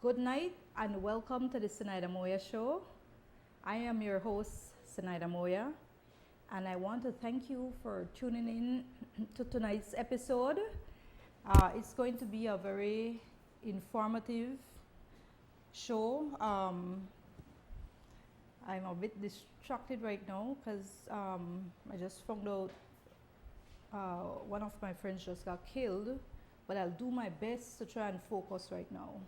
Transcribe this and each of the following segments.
Good night and welcome to the Zenaida Moya show. I am your host, Zenaida Moya, and I want to thank you for tuning in to tonight's episode. It's going to be a very informative show. I'm a bit distracted right now because I just found out one of my friends just got killed, but I'll do my best to try and focus right now.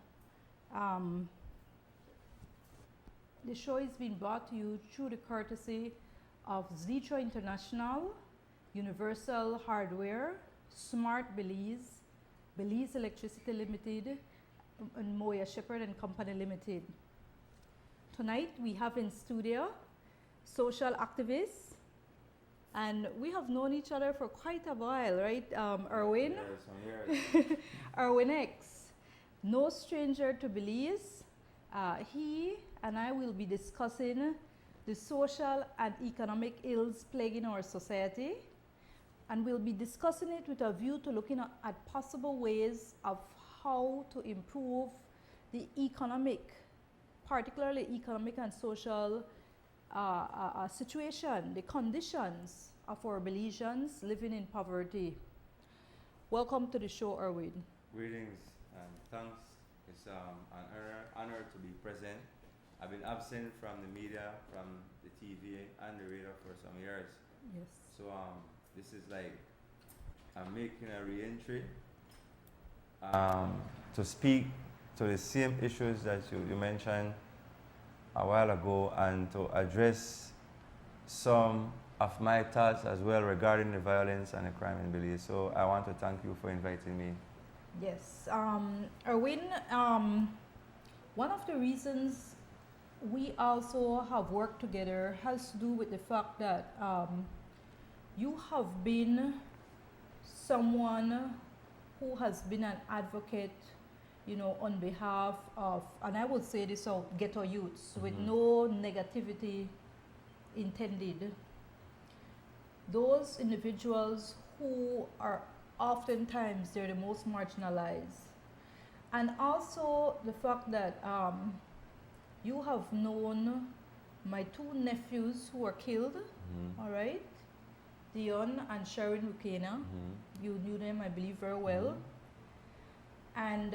The show is being brought to you through the courtesy of Zitra International, Universal Hardware, Smart Belize, Belize Electricity Limited, and Moya Shepherd and Company Limited. Tonight we have in studio social activists, and we have known each other for quite a while, right, Erwin? Yes. Erwin X. No stranger to Belize. He and I will be discussing the social and economic ills plaguing our society, and we'll be discussing it with a view to looking at possible ways of how to improve the economic, particularly economic and social situation, the conditions of our Belizeans living in poverty. Welcome to the show, Erwin. Greetings and thanks. It's an honor to be present. I've been absent from the media, from the TV and the radio for some years. Yes. So this is like I'm making a re-entry to speak to the same issues that you mentioned a while ago, and to address some of my thoughts as well regarding the violence and the crime in Belize. So I want to thank you for inviting me. Yes. Erwin, one of the reasons we also have worked together has to do with the fact that you have been someone who has been an advocate, you know, on behalf of, and I would say this out, ghetto youths, with no negativity intended. Those individuals who are oftentimes they're the most marginalized. And also the fact that you have known my two nephews who were killed, all right? Dion and Sharon Rukena. You knew them, I believe, very well. And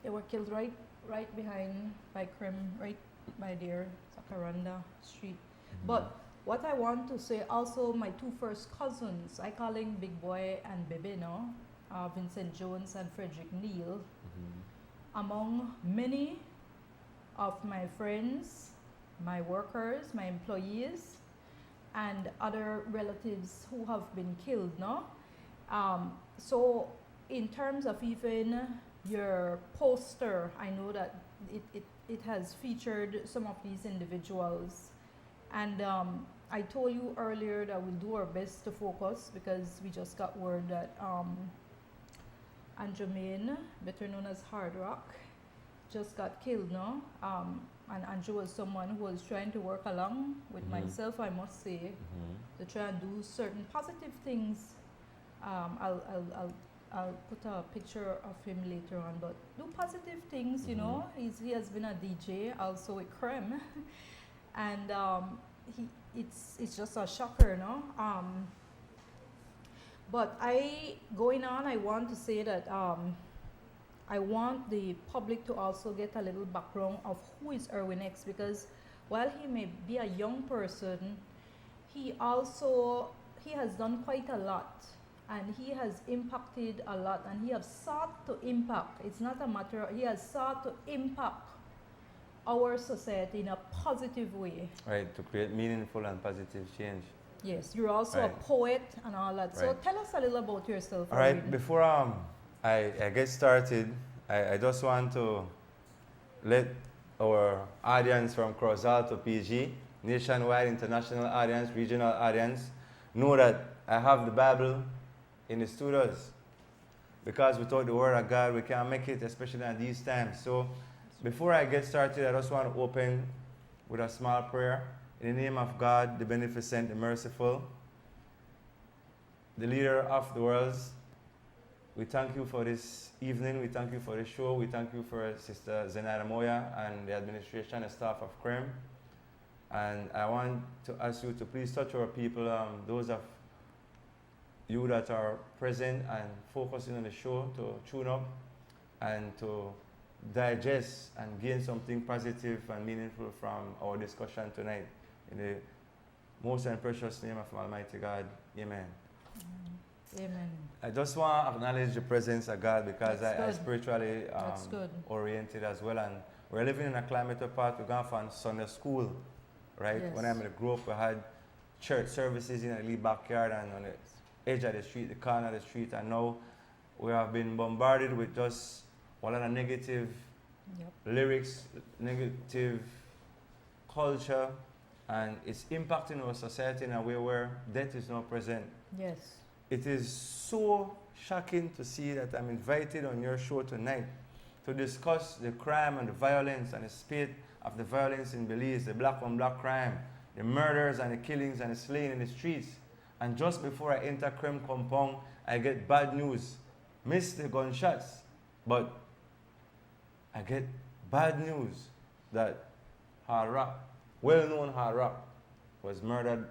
they were killed right behind by Krem, right by there, Sakaranda Street. But what I want to say also, my two first cousins, I call them Big Boy and Bebe, no? Vincent Jones and Frederick Neal. Among many of my friends, my workers, my employees, and other relatives who have been killed, no? So in terms of even your poster, I know that it has featured some of these individuals. And I told you earlier that we'll do our best to focus, because we just got word that Andrew, better known as Hard Rock, just got killed, no? And Andrew was someone who was trying to work along with myself, I must say, to try and do certain positive things. I'll put a picture of him later on, but do positive things, you know. He has been a DJ also with Krem, and it's just a shocker, no? But going on, I want to say that I want the public to also get a little background of who is Erwin X, because while he may be a young person, he has done quite a lot, and he has impacted a lot, and he has sought to impact. It's not a matter, he has sought to impact our society in a positive way. Right, to create meaningful and positive change. Yes, you're also a poet and all that. So tell us a little about yourself. All right, before I get started, I just want to let our audience from Cross Alto PG, nationwide, international audience, regional audience, know that I have the Bible in the studios. Because without the Word of God, we can't make it, especially at these times. So before I get started, I just want to open with a small prayer. In the name of God, the beneficent, the merciful, the leader of the worlds, we thank you for this evening. We thank you for the show. We thank you for Sister Zenaida Moya and the administration and staff of CREM. And I want to ask you to please touch our people, those of you that are present and focusing on the show, to tune up and to digest and gain something positive and meaningful from our discussion tonight. In the most and precious name of Almighty God, amen. Amen. I just want to acknowledge the presence of God because I spiritually oriented as well. And we're living in a climate apart. We're going from Sunday school, right? Yes. When I'm in the group, we had church services in the little backyard and on the edge of the street, the corner of the street. And now we have been bombarded with just a lot of negative lyrics, negative culture, and it's impacting our society in a way where death is not present. Yes. It is so shocking to see that I'm invited on your show tonight to discuss the crime and the violence and the spate of the violence in Belize, the black on black crime, the murders and the killings and the slaying in the streets. And just before I enter CREM compound, I get bad news. Missed the gunshots, but I get bad news that Hard Rock, well-known Hard Rock, was murdered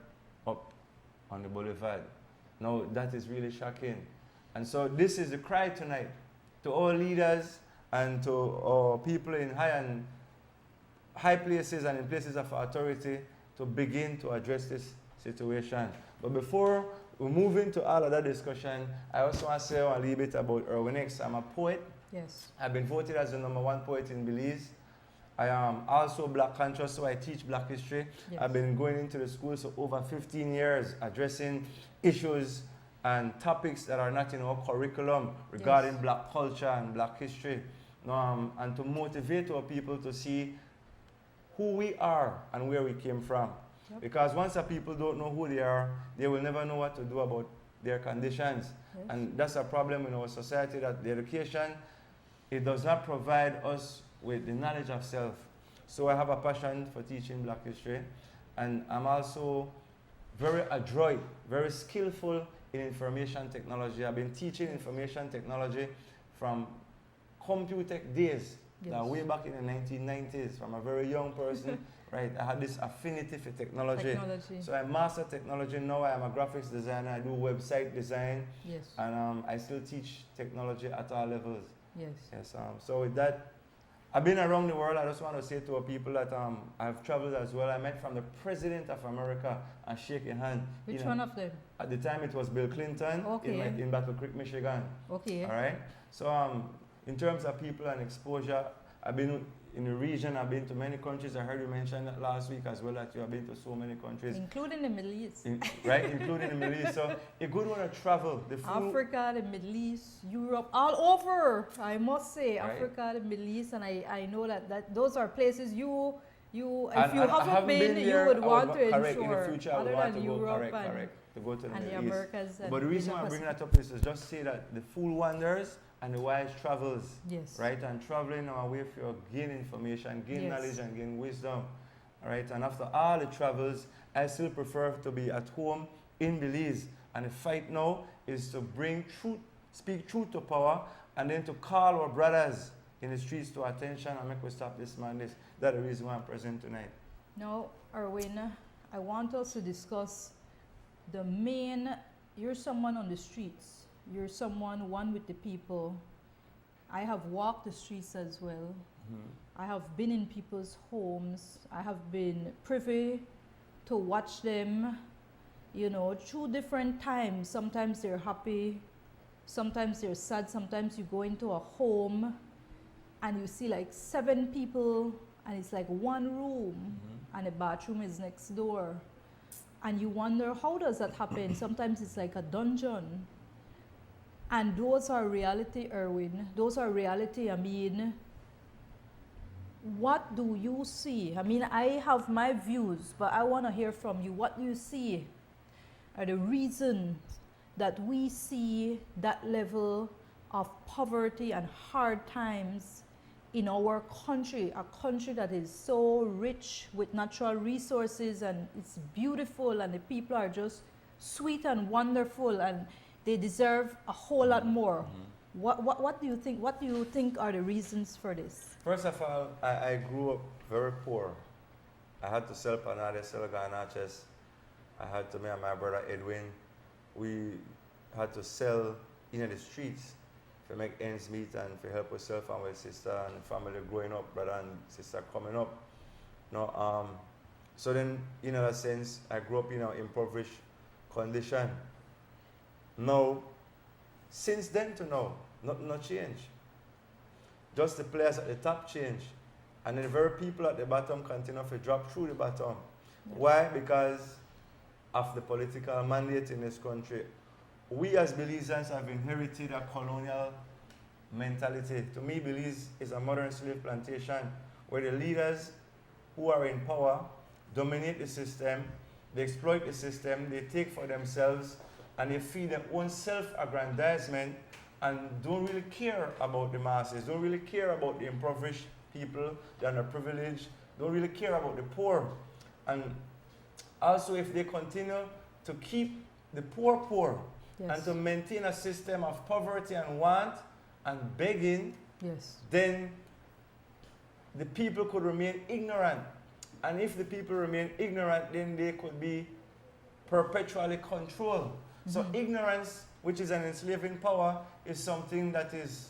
up on the boulevard. Now, that is really shocking. And so this is the cry tonight to all leaders and to our people in high places and in places of authority to begin to address this situation. But before we move into all of that discussion, I also want to say a little bit about Erwin. I'm a poet. Yes. I've been voted as the #1 poet in Belize. I am also black conscious, so I teach black history. Yes. I've been going into the schools for over 15 years, addressing issues and topics that are not in our curriculum regarding black culture and black history. And to motivate our people to see who we are and where we came from. Yep. Because once the people don't know who they are, they will never know what to do about their conditions. Yes. And that's a problem in our society, that the education, it does not provide us with the knowledge of self. So I have a passion for teaching black history, and I'm also very adroit, very skillful in information technology. I've been teaching information technology from Computech days, way back in the 1990s, from a very young person. Right, I had this affinity for technology. So I master technology now. I am a graphics designer. I do website design. Yes. And I still teach technology at all levels. Yes. Yes. So with that, I've been around the world. I just want to say to our people that I've traveled as well. I met from the President of America and shake your hand. Which one of them? At the time, it was Bill Clinton in Battle Creek, Michigan. Okay. All right. So in terms of people and exposure, I've been in the region. I've been to many countries. I heard you mention that last week as well, that you have been to so many countries. Including the Middle East. Including the Middle East. So a good one to travel. Africa, the Middle East, Europe, all over, I must say. Right. Africa, the Middle East, and I know that those are places if you haven't been, you would want to correct, ensure. In the future, I would want to go, correct, to go to the and Middle the East. Americas. But the reason why I'm bringing that up is to just say that the fool wanders and the wise travels. Yes. Right? And traveling our way for gain information, gain knowledge, and gain wisdom. All right? And after all the travels, I still prefer to be at home in Belize. And the fight now is to bring truth, speak truth to power, and then to call our brothers in the streets to attention and make us stop this madness. That's the reason why I'm present tonight. Now, Erwin, I want us to discuss you're someone on the streets. You're someone one with the people. I have walked the streets as well. Mm-hmm. I have been in people's homes. I have been privy to watch them, through different times. Sometimes they're happy, sometimes they're sad, sometimes you go into a home and you see like 7 people and it's like one room, mm-hmm. and the bathroom is next door. And you wonder, how does that happen? Sometimes it's like a dungeon. And those are reality, Erwin. Those are reality. What do you see? I have my views, but I want to hear from you. What do you see are the reasons that we see that level of poverty and hard times in our country, a country that is so rich with natural resources and it's beautiful and the people are just sweet and wonderful and they deserve a whole lot more. What do you think? What do you think are the reasons for this? First of all, I grew up very poor. I had to sell panades, sell ganaches. I had to, me and my brother Erwin, we had to sell in the streets to make ends meet and to help yourself and my sister and family growing up, brother and sister coming up. No, so then, in a sense, I grew up in an impoverished condition. Now, since then to now, not change. Just the players at the top change. And the very people at the bottom continue to drop through the bottom. Yeah. Why? Because of the political mandate in this country. We as Belizeans have inherited a colonial mentality. To me, Belize is a modern slave plantation where the leaders who are in power dominate the system, they exploit the system, they take for themselves, and they feed their own self-aggrandizement and don't really care about the masses, don't really care about the impoverished people, the underprivileged, don't really care about the poor. And also, if they continue to keep the poor poor, Yes. and to maintain a system of poverty and want and begging, Yes. then the people could remain ignorant. And if the people remain ignorant, then they could be perpetually controlled. So ignorance, which is an enslaving power, is something that is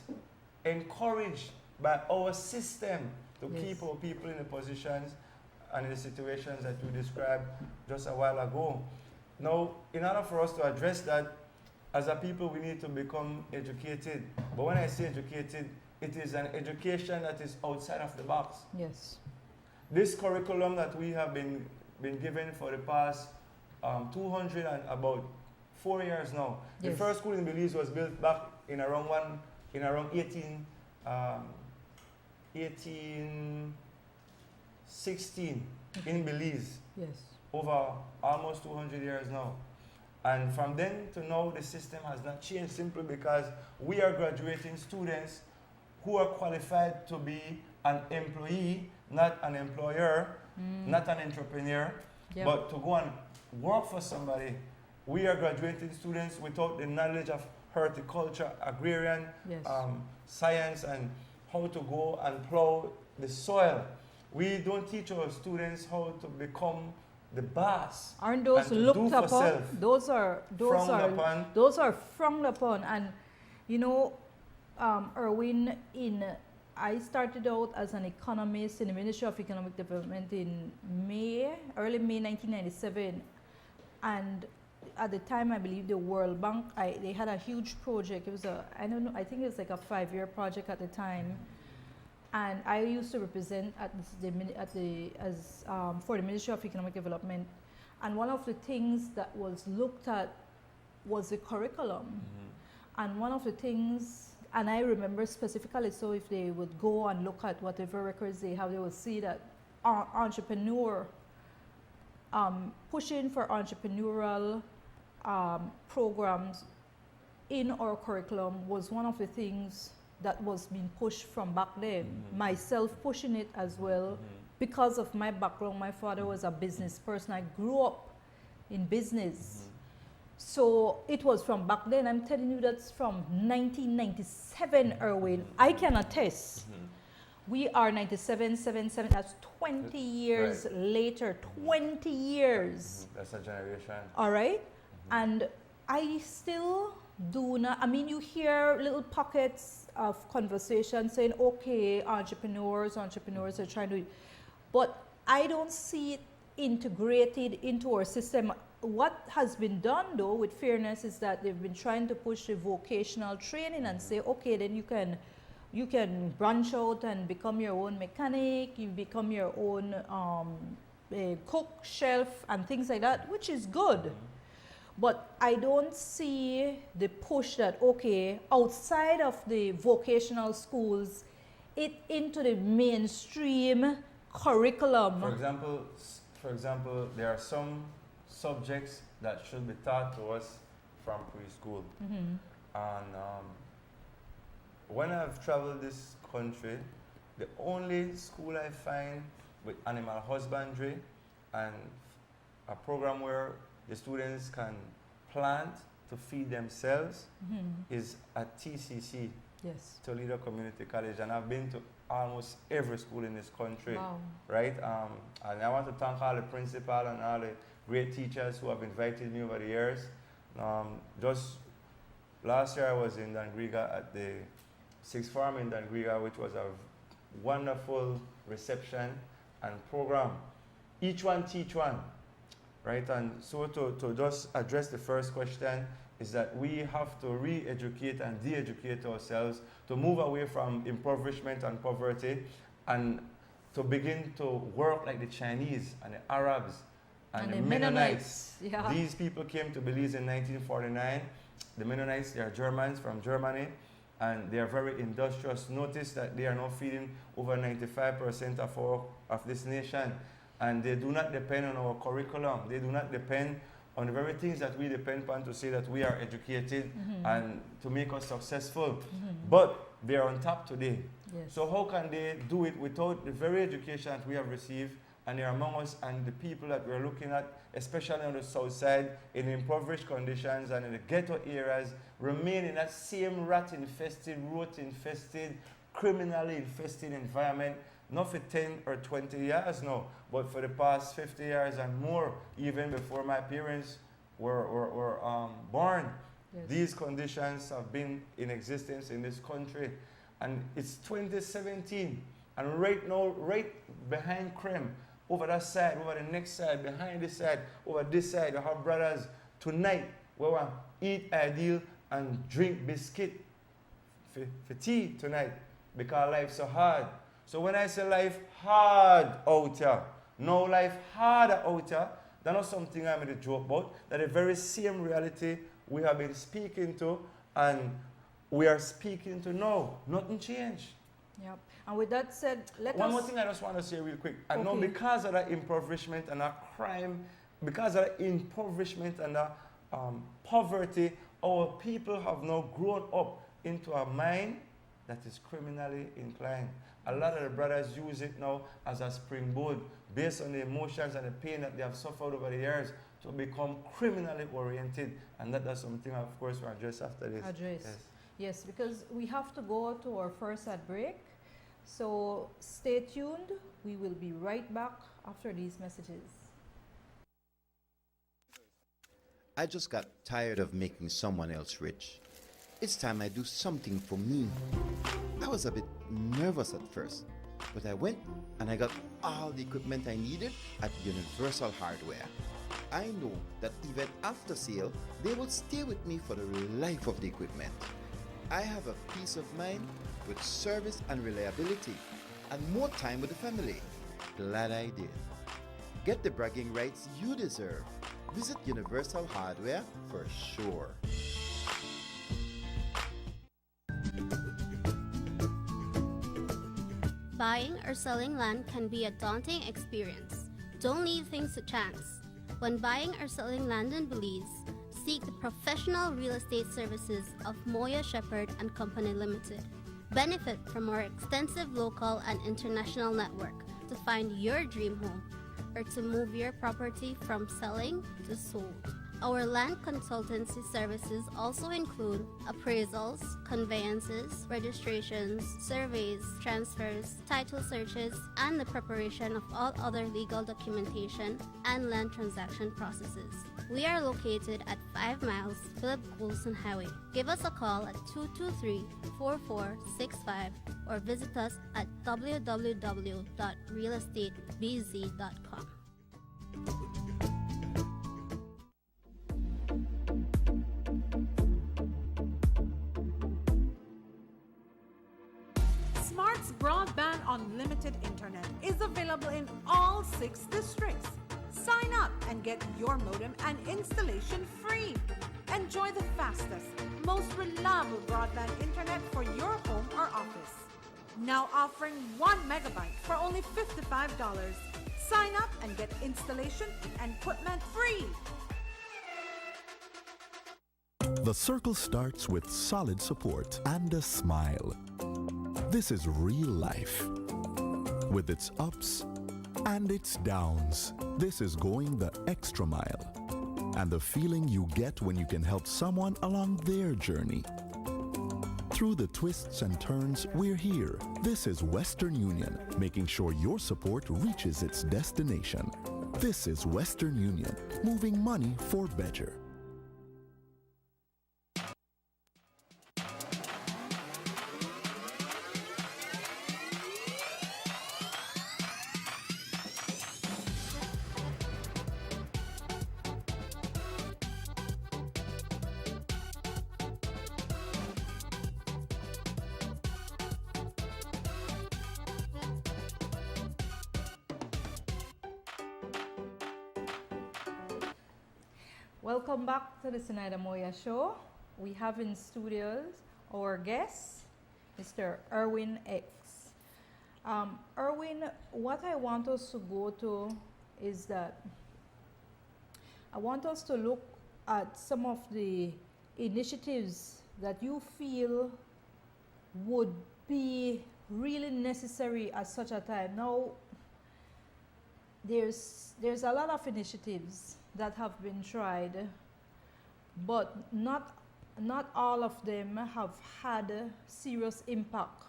encouraged by our system to Yes. keep our people in the positions and in the situations that we described just a while ago. Now, in order for us to address that, as a people, we need to become educated. But when I say educated, it is an education that is outside of the box. Yes. This curriculum that we have been given for the past 200 and about 4 years now. The Yes. first school in Belize was built back in around 1816 in Belize, Yes. over almost 200 years now. And from then to now, the system has not changed simply because we are graduating students who are qualified to be an employee, not an employer, not an entrepreneur, Yep. but to go and work for somebody. We are graduating students without the knowledge of horticulture, agrarian, Yes. science, and how to go and plow the soil. We don't teach our students how to become the boss. Aren't those and to looked do for upon? self. Those are Frowned upon. those are frowned upon. And you know, Erwin, I started out as an economist in the Ministry of Economic Development in early May 1997, and at the time, I believe the World Bank, they had a huge project. It was I don't know, I think it was like a 5-year project at the time. And I used to represent for the Ministry of Economic Development. And one of the things that was looked at was the curriculum. And one of the things, and I remember specifically, so if they would go and look at whatever records they have, they would see that pushing for entrepreneurial programs in our curriculum was one of the things that was being pushed from back then. Myself pushing it as well because of my background. My father was a business person. I grew up in business. So it was from back then. I'm telling you, that's from 1997, Erwin. I can attest. We are 97, 77, that's 20 years Right. later, 20 years. That's a generation. All right? And I still do not, I mean, you hear little pockets of conversation saying, okay, entrepreneurs are trying to, but I don't see it integrated into our system. What has been done, though, with fairness, is that they've been trying to push the vocational training and say, okay, then you can branch out and become your own mechanic, you become your own cook, chef, and things like that, which is good. But I don't see the push that, okay, outside of the vocational schools, it into the mainstream curriculum. For example, there are some subjects that should be taught to us from preschool. And when I've traveled this country, the only school I find with animal husbandry and a program where the students can plant to feed themselves Mhm. is at TCC, Yes. Toledo Community College, and I've been to almost every school in this country, Wow. right? And I want to thank all the principal and all the great teachers who have invited me over the years. Just last year I was in Dangriga at the sixth farm in Dangriga, which was a wonderful reception and program. Each one teach one, right? And so to just address the first question is that we have to re-educate and de-educate ourselves to move away from impoverishment and poverty and to begin to work like the Chinese and the Arabs and the Mennonites. Yeah. These people came to Belize in 1949. The Mennonites, they are Germans from Germany, and they are very industrious. Notice that they are now feeding over 95% of this nation, and they do not depend on our curriculum. They do not depend on the very things that we depend upon to say that we are educated and to make us successful. But they are on top today. Yes. So how can they do it without the very education that we have received? And they are among us, and the people that we're looking at, especially on the south side, in impoverished conditions and in the ghetto areas, remain in that same rat-infested, root-infested, criminally infested environment, not for 10 or 20 years now, but for the past 50 years and more, even before my parents were born. Yes. These conditions have been in existence in this country. And it's 2017, and right now, right behind Krem, over that side, over the next side, behind this side, over this side, you have brothers. Tonight, we want to eat ideal and drink biscuit for tea tonight because life's so hard. So when I say life hard out here, no life harder out here, that's not something I'm going to joke about. That the very same reality we have been speaking to and we are speaking to now. Nothing changed. Yep. And with that said, One more thing I just want to say real quick. I know Okay. because of that impoverishment and that crime, because of that impoverishment and that poverty, our people have now grown up into a mind that is criminally inclined. A lot of the brothers use it now as a springboard based on the emotions and the pain that they have suffered over the years to become criminally oriented. And that's something, of course, we'll address after this. Yes, because we have to go to our first ad break. So stay tuned. We will be right back after these messages. I just got tired of making someone else rich. It's time I do something for me. I was a bit nervous at first, but I went and I got all the equipment I needed at Universal Hardware. I know that even after sale, they will stay with me for the life of the equipment. I have a peace of mind with service and reliability and more time with the family. Glad I did. Get the bragging rights you deserve. Visit Universal Hardware for sure. Buying or selling land can be a daunting experience. Don't leave things to chance. When buying or selling land in Belize, seek the professional real estate services of Moya Shepherd and Company Limited. Benefit from our extensive local and international network to find your dream home or to move your property from selling to sold. Our land consultancy services also include appraisals, conveyances, registrations, surveys, transfers, title searches, and the preparation of all other legal documentation and land transaction processes. We are located at 5 miles Philip Coulson Highway. Give us a call at 223-4465 or visit us at www.realestatebz.com. Smart's Broadband Unlimited Internet is available in all 6 districts. Sign up and get your modem and installation free. Enjoy the fastest, most reliable broadband internet for your home or office. Now offering 1 megabyte for only $55. Sign up and get installation and equipment free. The circle starts with solid support and a smile. This is real life. With its ups and its downs, this is going the extra mile. and the feeling you get when you can help someone along their journey. Through the twists and turns, we're here. This is Western Union, making sure your support reaches its destination. This is Western Union, moving money for better. Welcome back to the Zenaida Moya show. We have in studios our guest, Mr. Erwin X. Erwin, what I want us to go to is that I want us to look at some of the initiatives that you feel would be really necessary at such a time. Now, there's a lot of initiatives that have been tried, but not all of them have had a serious impact.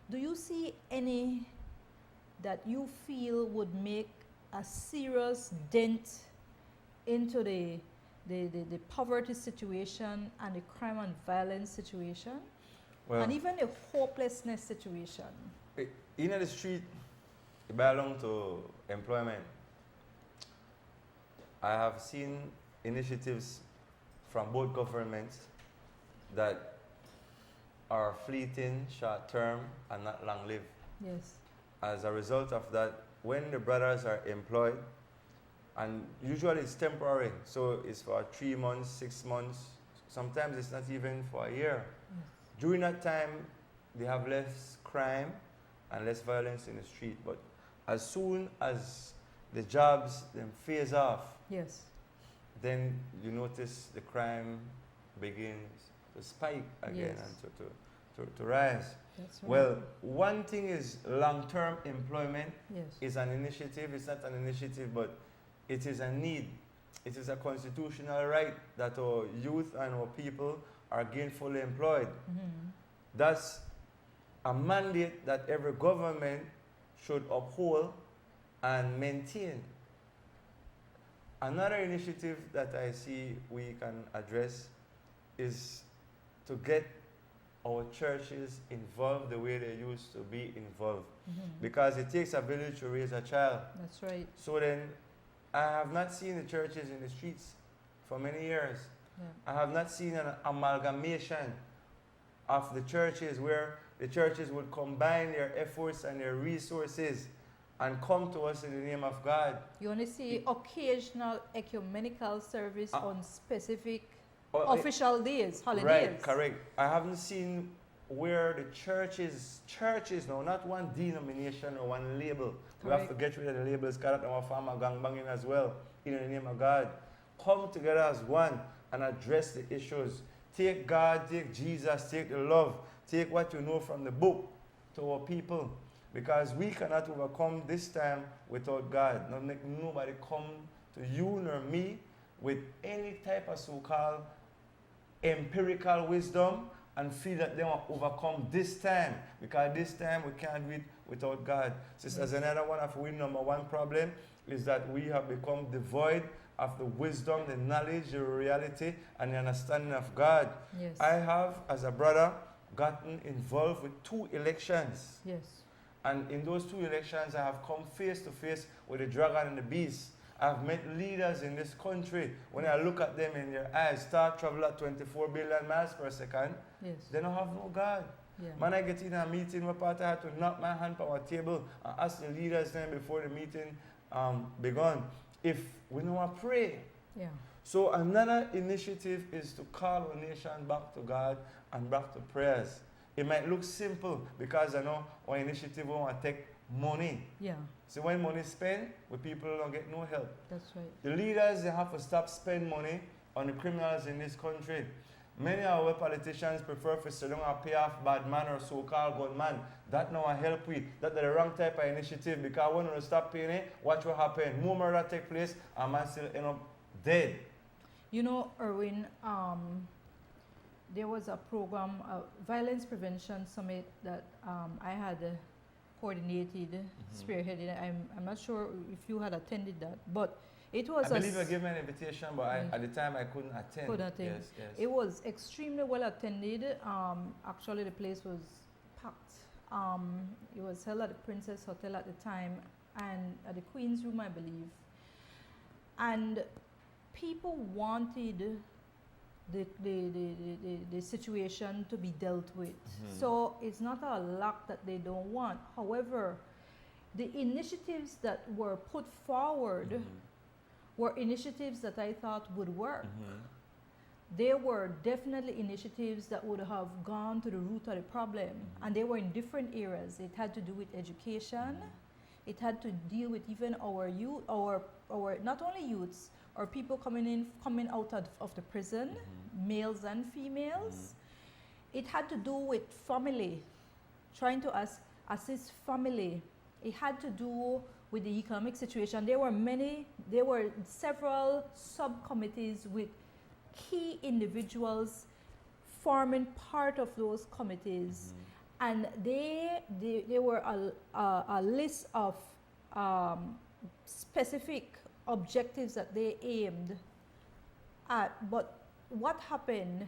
Do you see any that you feel would make a serious dent into the poverty situation and the crime and violence situation, Well, and even the hopelessness situation? in the street, it belongs to employment. I have seen initiatives from both governments that are fleeting, short term, and not long lived. Yes. As a result of that, when the brothers are employed, and usually it's temporary, so it's for 3 months, 6 months, sometimes it's not even for a year. Yes. During that time, they have less crime and less violence in the street. But as soon as the jobs then phase off, Yes. then you notice the crime begins to spike again Yes. and to rise. That's right. Well, one thing is long-term employment Yes. is an initiative. It's not an initiative, but it is a need. It is a constitutional right that our youth and our people are gainfully employed. Mhm. That's a mandate that every government should uphold and maintain. Another initiative that I see we can address is to get our churches involved the way they used to be involved. Mhm. Because it takes a village to raise a child. That's right. So then, I have not seen the churches in the streets for many years. Yeah. I have not seen an amalgamation of the churches where the churches would combine their efforts and their resources and come to us in the name of God. You only see occasional ecumenical service on specific Or- official days, holidays. Right, correct. I haven't seen where the churches now, not one denomination or one label. We have to Correct. get rid of the labels, because our farmer gangbanging as well, in the name of God. Come together as one and address the issues. Take God, take Jesus, take the love, take what you know from the book to our people. Because we cannot overcome this time without God. Not make nobody come to you nor me with any type of so-called empirical wisdom and feel that they will overcome this time. Because this time we can't do it without God. Sister Zenaida, one of our number one problem is that we have become devoid of the wisdom, the knowledge, the reality, and the understanding of God. Yes. I have, as a brother, gotten involved with 2 elections. Yes. And in those 2 elections, I have come face to face with the dragon and the beast. I've met leaders in this country. When I look at them in their eyes, start travel at 24 billion miles per second, Yes. they don't have no God. Yeah. Man, I get in a meeting where part I had to knock my hand on our table and ask the leaders then before the meeting begun if we know I pray. Yeah. So another initiative is to call our nation back to God and back to prayers. It might look simple because I know our initiative won't take money. Yeah. So when money is spent, we people don't get no help. That's right. The leaders, they have to stop spending money on the criminals in this country. Many of our politicians prefer to sit down and pay off bad man or so-called gunman. That now help we. That's the wrong type of initiative, because when we stop paying it, watch what happen. More murder take place and man still end up dead. You know, Erwin, there was a program, a violence prevention summit that I had coordinated, spearheaded. I'm not sure if you had attended that, but it was. I believe you gave me an invitation, but at the time I couldn't attend. Couldn't attend. Yes, yes. It was extremely well attended. Actually, the place was packed. It was held at the Princess Hotel at the time and at the Queen's Room, I believe. And people wanted the situation to be dealt with. So it's not a lack that they don't want. However, the initiatives that were put forward were initiatives that I thought would work. They were definitely initiatives that would have gone to the root of the problem, and they were in different areas. It had to do with education. It had to deal with even our youth, our not only youths, or people coming out of the prison, males and females. It had to do with family, trying to assist family. It had to do with the economic situation. There were several subcommittees with key individuals forming part of those committees. And there were a list of specific objectives that they aimed at. But what happened?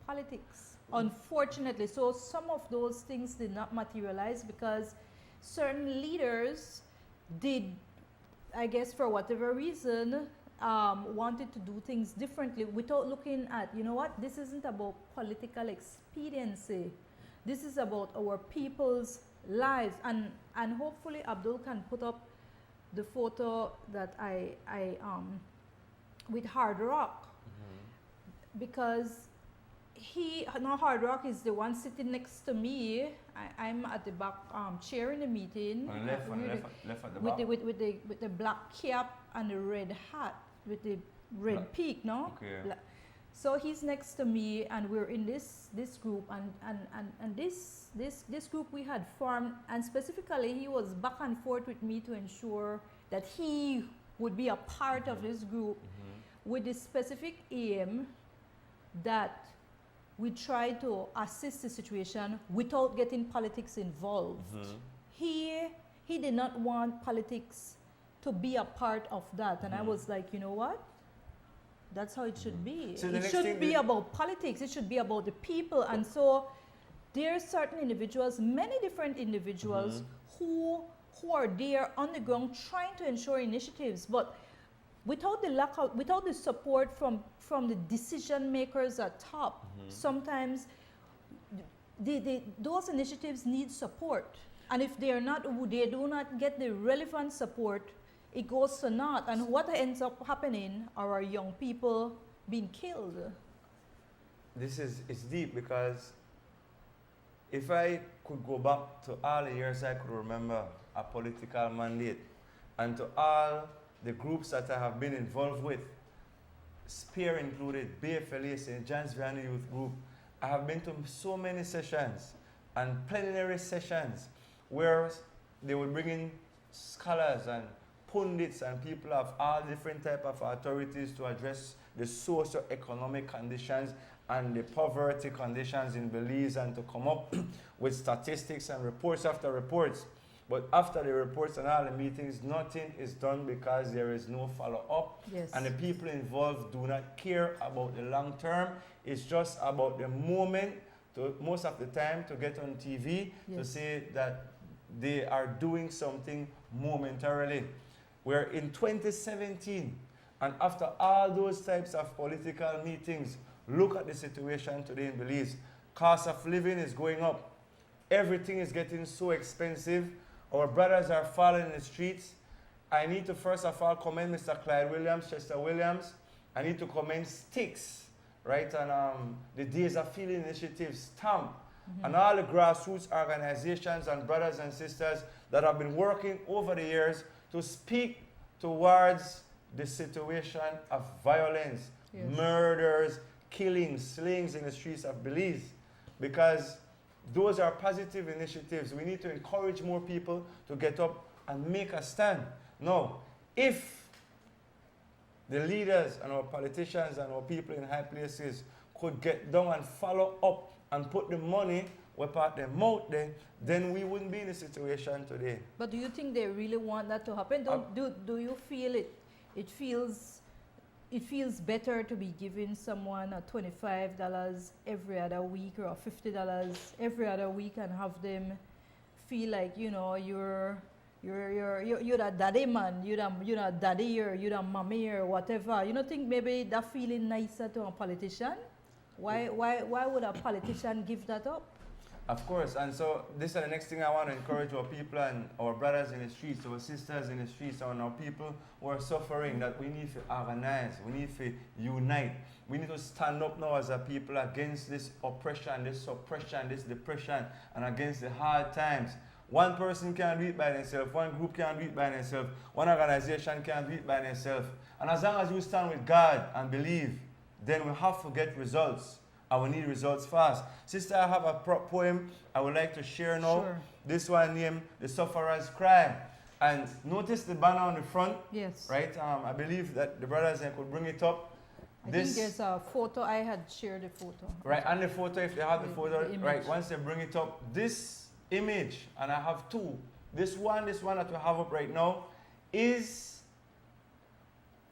Politics, unfortunately. So some of those things did not materialize because certain leaders did, I guess for whatever reason, wanted to do things differently without looking at, you know what, this isn't about political expediency. This is about our people's lives. And hopefully Abdul can put up the photo that I with Hard Rock. Because Hard Rock is the one sitting next to me. I'm at the back chair in the meeting. Left at the back. With the black cap and the red hat with the red peak, no? Okay. So he's next to me, and we're in this group, and this group we had formed, and specifically he was back and forth with me to ensure that he would be a part of this group with the specific aim that we try to assist the situation without getting politics involved. He did not want politics to be a part of that, and I was like, you know what? That's how it should be. So it shouldn't be about politics. It should be about the people. And so there are certain individuals, many different individuals, who are there on the ground trying to ensure initiatives, but without the support from the decision makers at top, sometimes those initiatives need support. And if they do not get the relevant support, it goes to naught. And what ends up happening are our young people being killed. It's deep, because if I could go back to all the years I could remember a political mandate, and to all the groups that I have been involved with, SPEAR included, BFLA, St. John's Vianney Youth Group, I have been to so many sessions and plenary sessions where they will bring in scholars and pundits and people of all different type of authorities to address the socio-economic conditions and the poverty conditions in Belize, and to come up with statistics and reports after reports. But after the reports and all the meetings, nothing is done because there is no follow-up. Yes. And the people involved do not care about the long term. It's just about the moment, most of the time, to get on TV to say that they are doing something momentarily. We're in 2017, and after all those types of political meetings, look at the situation today in Belize. Cost of living is going up. Everything is getting so expensive. Our brothers are falling in the streets. I need to first of all commend Mr. Clyde Williams, Chester Williams. I need to commend Sticks, right? And the Days of Feeling Initiative, STAMP, and all the grassroots organizations and brothers and sisters that have been working over the years to speak towards the situation of violence, murders, killings, slayings in the streets of Belize. Because those are positive initiatives. We need to encourage more people to get up and make a stand. Now, if the leaders and our politicians and our people in high places could get down and follow up and put the money where part their mouth there, then we wouldn't be in the situation today. But do you think they really want that to happen? Do you feel it feels better to be giving someone a $25 every other week or $50 every other week and have them feel like, you know, you're the daddy man, you're the daddy or you're the mommy or whatever. You don't think maybe that feeling nicer to a politician? Why would a politician give that up? Of course, and so this is the next thing I want to encourage our people and our brothers in the streets, our sisters in the streets, and our people who are suffering, that we need to organize, we need to unite. We need to stand up now as a people against this oppression, this suppression, this depression, and against the hard times. One person can't do it by themselves, one group can't do it by themselves, one organization can't do it by themselves. And as long as you stand with God and believe, then we have to get results. And we need results fast. Sister, I have a poem I would like to share now. Sure. This one named The Sufferer's Cry. And notice the banner on the front. Yes. Right? I believe that the brothers could bring it up. I think there's a photo. I had shared the photo. Right, and the photo, if they have the photo, the right, once they bring it up, this image, and I have two. This one that we have up right now, is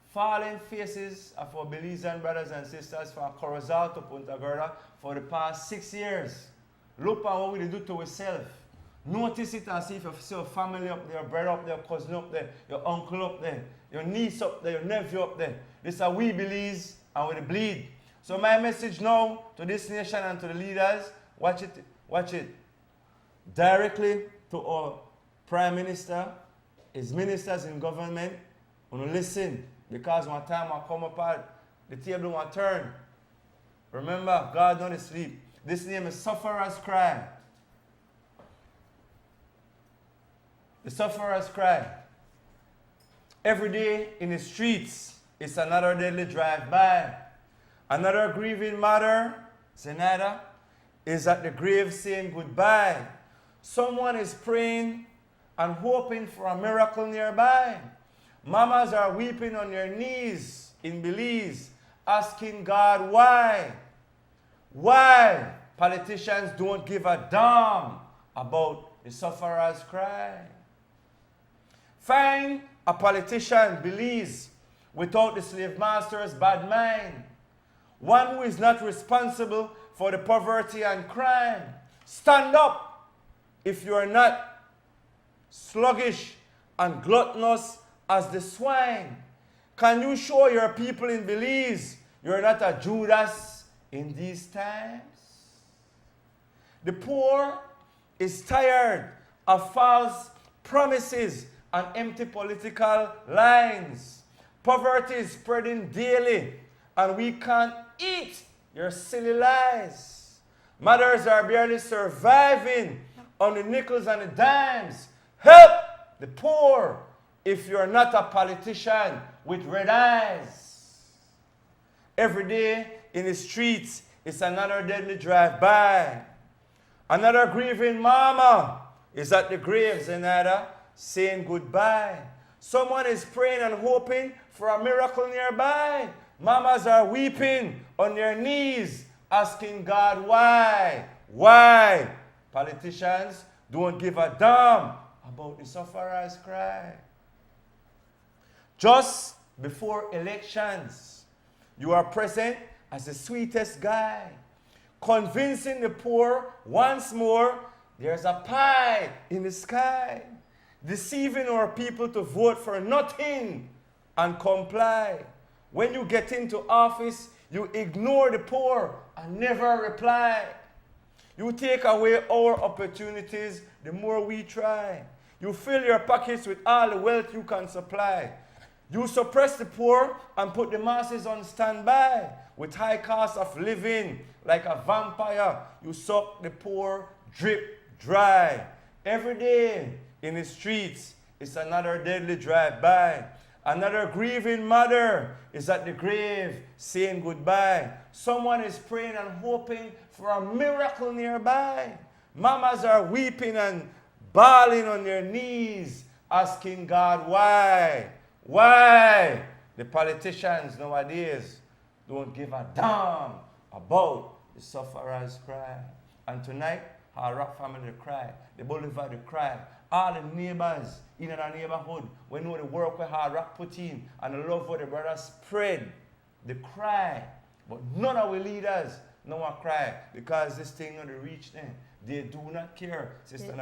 fallen faces of our Belizean brothers and sisters from Corozal to Punta Gorda for the past 6 years. Look at what we do to ourselves. Notice it and see if you see your family up there, your brother up there, your cousin up there, your uncle up there, your niece up there, your nephew up there. This is how we Belize and we bleed. So my message now to this nation and to the leaders, watch it. Directly to our Prime Minister, his ministers in government, want to listen. Because one time I come apart, the table will turn. Remember, God don't sleep. This name is Sufferer's Cry. The Sufferer's Cry. Every day in the streets, it's another deadly drive-by. Another grieving mother, Zenaida, is at the grave saying goodbye. Someone is praying and hoping for a miracle nearby. Mamas are weeping on their knees in Belize, asking God why. Why politicians don't give a damn about the sufferer's cry. Find a politician, Belize, without the slave master's bad mind. One who is not responsible for the poverty and crime. Stand up if you are not sluggish and gluttonous as the swine. Can you show your people in Belize you're not a Judas in these times? The poor is tired of false promises and empty political lines. Poverty is spreading daily, and we can't eat your silly lies. Mothers are barely surviving on the nickels and the dimes. Help the poor if you're not a politician with red eyes. Every day in the streets, it's another deadly drive-by. Another grieving mama is at the grave, Zenaida, saying goodbye. Someone is praying and hoping for a miracle nearby. Mamas are weeping on their knees, asking God why. Why? Politicians don't give a damn about the sufferer's cry. Just before elections, you are present as the sweetest guy, convincing the poor once more there's a pie in the sky, deceiving our people to vote for nothing and comply. When you get into office, you ignore the poor and never reply. You take away our opportunities the more we try. You fill your pockets with all the wealth you can supply. You suppress the poor and put the masses on standby. With high cost of living, like a vampire, you suck the poor drip dry. Every day in the streets, it's another deadly drive-by. Another grieving mother is at the grave saying goodbye. Someone is praying and hoping for a miracle nearby. Mamas are weeping and bawling on their knees, asking God why. Why? The politicians nowadays don't give a damn about the sufferers' cry. And tonight, our rock family cry, the Bolivar they cry, all the neighbors in our neighborhood, we know the work where hard rock put in and the love what the brothers spread, they cry. But none of our leaders no one cry because this thing on the reach them. They do not care. Sister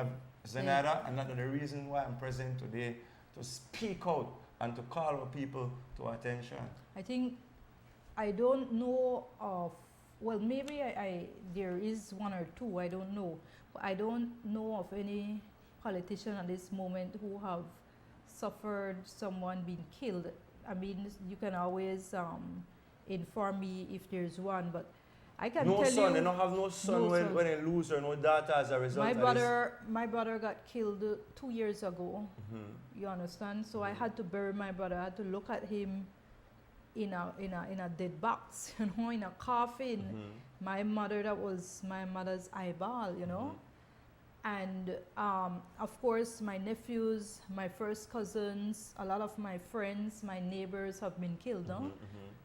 Zenaida, and that's the reason why I'm present today, to speak out and to call our people to attention. I think I don't know of, well, maybe there is one or two, I don't know. But I don't know of any politician at this moment who have suffered someone being killed. I mean, you can always inform me if there's one, but I can no tell son, you. They don't have no son when they lose or no daughter as a result My brother got killed 2 years ago. You understand? So I had to bury my brother. I had to look at him in a dead box, you know, in a coffin. My mother, that was my mother's eyeball, you know. And of course, my nephews, my first cousins, a lot of my friends, my neighbors have been killed.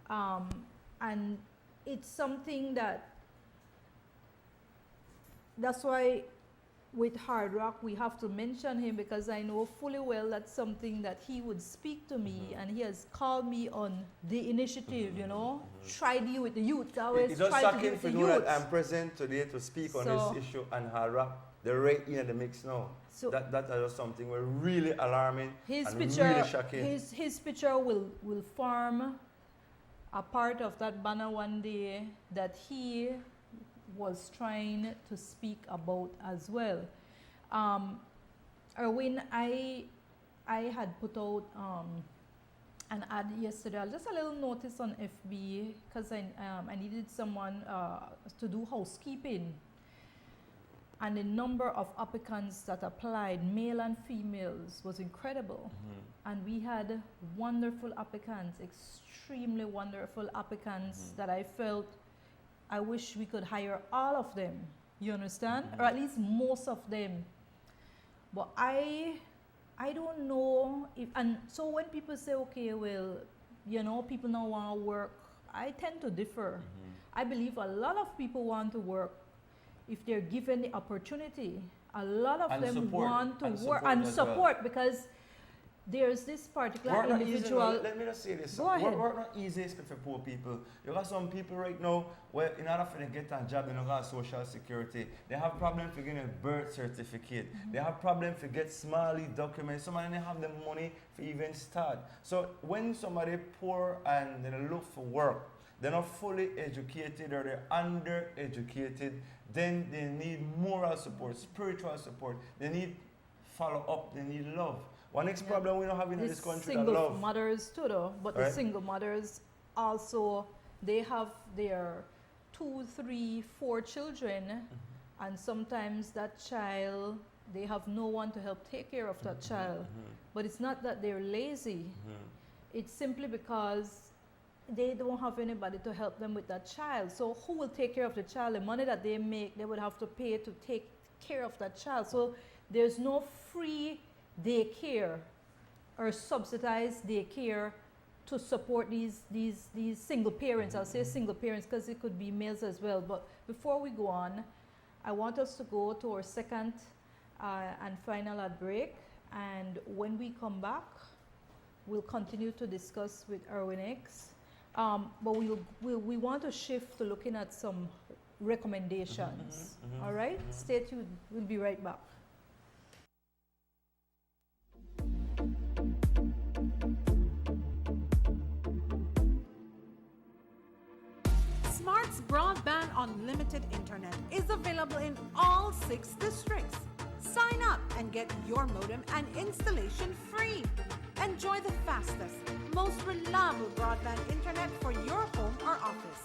And it's something that's why with Hard Rock we have to mention him, because I know fully well that's something that he would speak to me, and he has called me on the initiative, you know, try to deal with the youth. It's just shocking to know that I'm present today to speak on this issue and Hard Rock. They're right in the mix now. So that is just something we're really alarming really shocking. His picture will form a part of that banner one day that he was trying to speak about as well. Erwin, I had put out an ad yesterday, just a little notice on FB, because I needed someone to do housekeeping. And the number of applicants that applied, male and females, was incredible. And we had wonderful applicants, extremely wonderful applicants that I felt I wish we could hire all of them, you understand? Or at least most of them. But I don't know if, and so when people say, okay, well, you know, people now want to work, I tend to differ. I believe a lot of people want to work if they're given the opportunity. A lot of them want to work and support, because there's this particular individual. Let me just say this. Go ahead. Work not easy, especially for poor people. You got some people right now where in order for them to get a job, they don't got social security. They have problems for getting a birth certificate. They have problems to get smally documents. Some of them have the money for even start. So when somebody poor and they look for work, they're not fully educated or they're undereducated, then they need moral support, spiritual support. They need follow up. They need love. One next problem we don't have in this country is love. Single mothers too, though. But the single mothers also, they have their 2, 3, 4 children, and sometimes that child, they have no one to help take care of that child. But it's not that they're lazy. It's simply because they don't have anybody to help them with that child. So who will take care of the child? The money that they make, they would have to pay to take care of that child. So there's no free daycare or subsidized daycare to support these single parents. I'll say single parents because it could be males as well. But before we go on, I want us to go to our second and final ad break. And when we come back, we'll continue to discuss with Erwin X. But we want to shift to looking at some recommendations. All right? Stay tuned. We'll be right back. Smart's Broadband Unlimited Internet is available in all 6 districts. Sign up and get your modem and installation free. Enjoy the fastest, most reliable broadband internet for your home or office.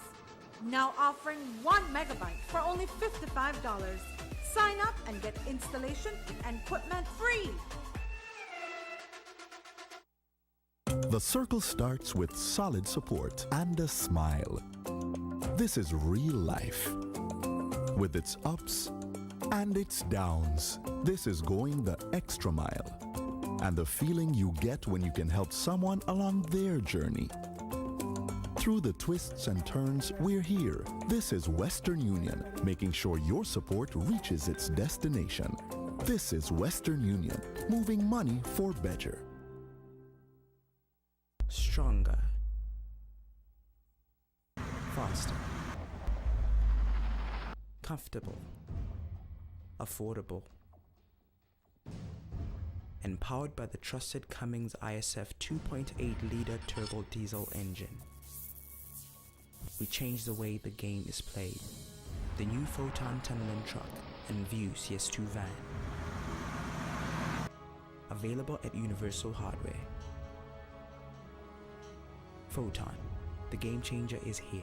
Now offering 1 megabyte for only $55. Sign up and get installation and equipment free. The circle starts with solid support and a smile. This is real life. With its ups and its downs, this is going the extra mile. and the feeling you get when you can help someone along their journey. Through the twists and turns, we're here. This is Western Union, making sure your support reaches its destination. This is Western Union, moving money for better. Stronger, faster, comfortable, affordable, empowered by the trusted Cummins ISF 2.8-liter turbo diesel engine. We change the way the game is played. The new Photon tunneling truck and View CS2 van. Available at Universal Hardware. Photon, the game changer is here.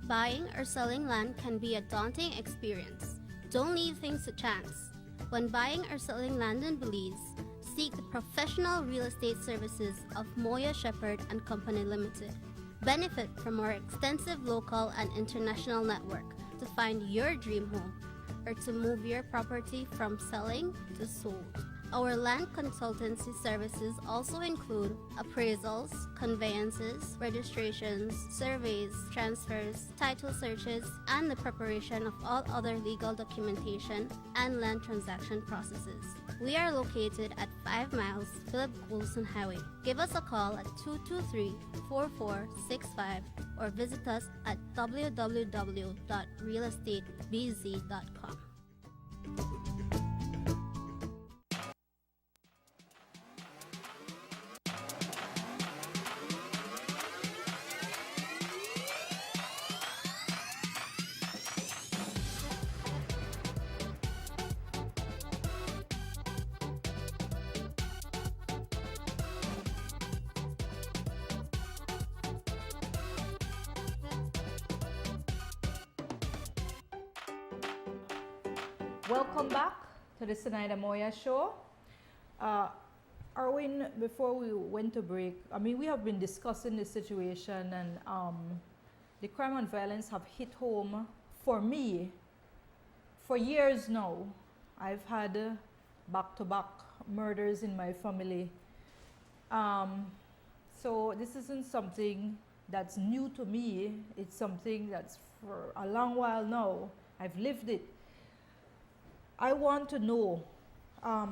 Buying or selling land can be a daunting experience. Don't leave things to chance. When buying or selling land in Belize, seek the professional real estate services of Moya Shepherd and Company Limited. Benefit from our extensive local and international network to find your dream home or to move your property from selling to sold. Our land consultancy services also include appraisals, conveyances, registrations, surveys, transfers, title searches, and the preparation of all other legal documentation and land transaction processes. We are located at 5 miles Philip Coulson Highway. Give us a call at 223-4465 or visit us at www.realestatebz.com. Welcome back to the Zenaida Moya show. Erwin, before we went to break, we have been discussing the situation, and the crime and violence have hit home for me for years now. I've had back-to-back murders in my family. So this isn't something that's new to me. It's something that's for a long while now. I've lived it. I want to know, I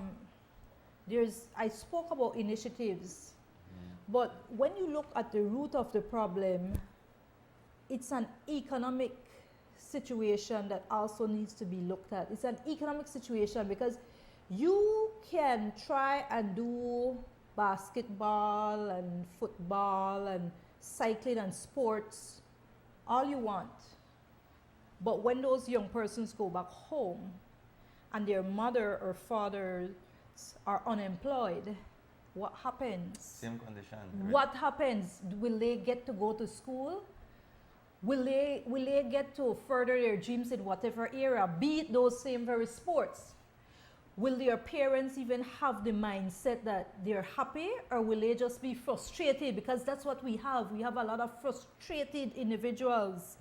spoke about initiatives, but when you look at the root of the problem, it's an economic situation that also needs to be looked at. It's an economic situation because you can try and do basketball and football and cycling and sports all you want. But when those young persons go back home and their mother or fathers are unemployed, what happens? Same condition. Right? What happens? Will they get to go to school? Will they get to further their dreams in whatever area, be it those same very sports? Will their parents even have the mindset that they're happy, or will they just be frustrated? Because that's what we have. We have a lot of frustrated individuals.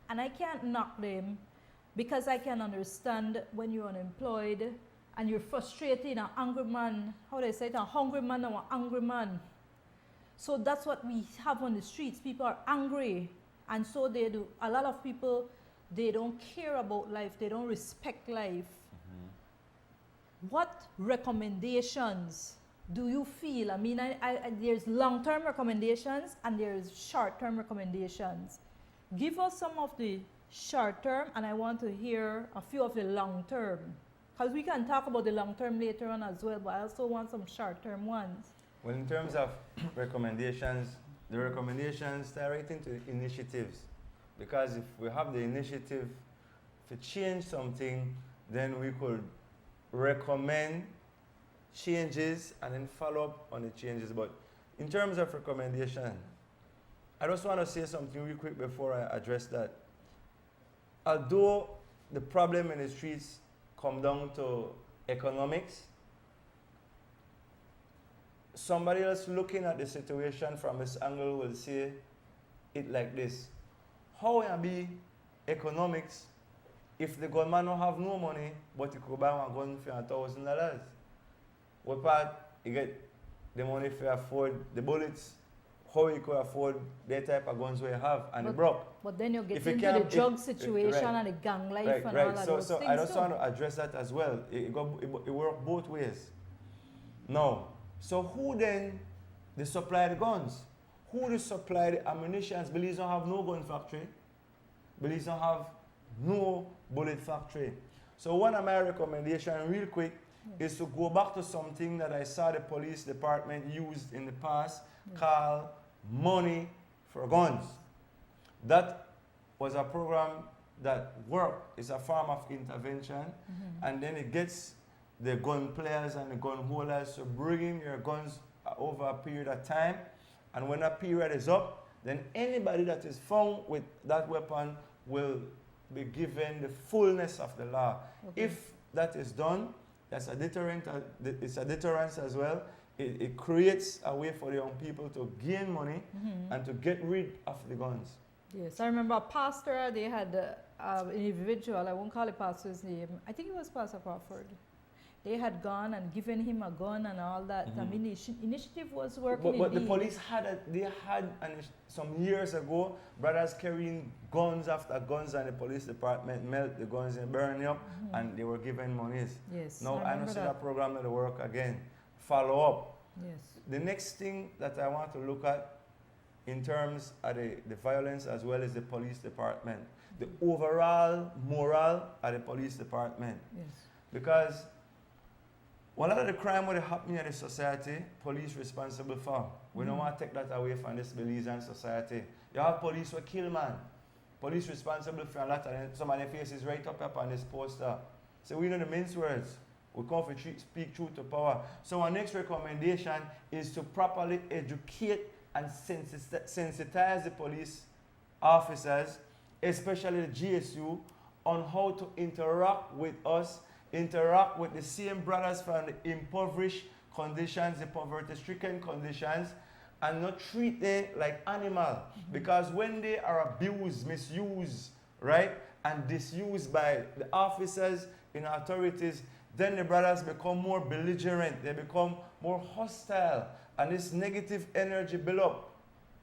And I can't knock them, because I can understand when you're unemployed and you're frustrated, an angry man, how do I say it, a hungry man or an angry man. So that's what we have on the streets. People are angry, and so they do. A lot of people, they don't care about life, they don't respect life. What recommendations do you feel? There's long-term recommendations and there's short-term recommendations. Give us some of the short-term, and I want to hear a few of the long-term. Because we can talk about the long-term later on as well, but I also want some short-term ones. Well, in terms of recommendations, the recommendations direct into initiatives. Because if we have the initiative to change something, then we could recommend changes and then follow up on the changes. But in terms of recommendation, I just want to say something real quick before I address that. Although the problem in the streets come down to economics, somebody else looking at the situation from this angle will say it like this: how can be economics if the gunman don't have no money, but he could buy one gun for $1,000, what part he get the money for afford the bullets, how he could afford that type of guns we have, and he broke. But then you get If you into can't- the drug if- situation right. and the gang life Right, and right. all of So, those so things I just too. want to address that as well. It works both ways. Now, so who then they supply the guns? Who they supply the ammunition? Belize don't have no gun factory. Belize don't have no bullet factory. So one of my recommendations, real quick, is to go back to something that I saw the police department used in the past, called money for guns. That was a program that worked. It's a form of intervention, and then it gets the gun players and the gun holders to bring in your guns over a period of time, and when that period is up, then anybody that is found with that weapon will be given the fullness of the law. Okay. If that is done, that's a deterrent. It's a deterrence as well. It creates a way for the young people to gain money and to get rid of the guns. Yes, I remember a pastor, they had an individual, I won't call the pastor's name, I think it was Pastor Crawford. They had gone and given him a gun and all that. I mean, the initiative was working But the indeed. police some years ago, brothers carrying guns after guns, and the police department melt the guns and burn them up, and they were given monies. Yes, Now, I don't remember see that program that work again. Follow up. Yes. The next thing that I want to look at in terms of the violence as well as the police department, the overall moral of the police department. Yes. Because one of the crime that happening in the society, police responsible for. We don't want to take that away from this Belizean society. You have police who kill man. Police responsible for a lot, and some of their faces right up on this poster. So we know the mince words. We come to speak truth to power. So our next recommendation is to properly educate and sensitize the police officers, especially the GSU, on how to interact with us, interact with the same brothers from the impoverished conditions, the poverty-stricken conditions, and not treat them like animals. Because when they are abused, misused, right, and disused by the officers in authorities, then the brothers become more belligerent, they become more hostile, and this negative energy build up.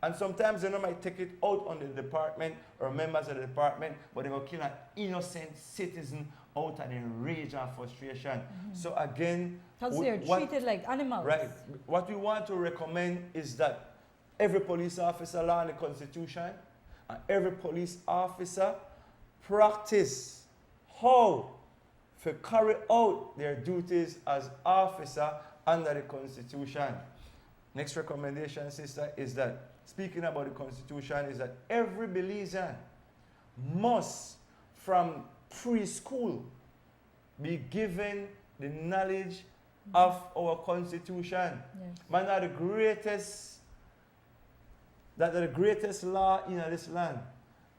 And sometimes they might take it out on the department or members of the department, but they will kill an innocent citizen out of rage and frustration. So again, Because they're treated like animals. right, what we want to recommend is that every police officer learn the Constitution, and every police officer practice how to carry out their duties as officer under the Constitution. Next recommendation, sister, is that, speaking about the Constitution, is that every Belizean must, from preschool, be given the knowledge of our Constitution. Yes. Man, that the greatest law in this land,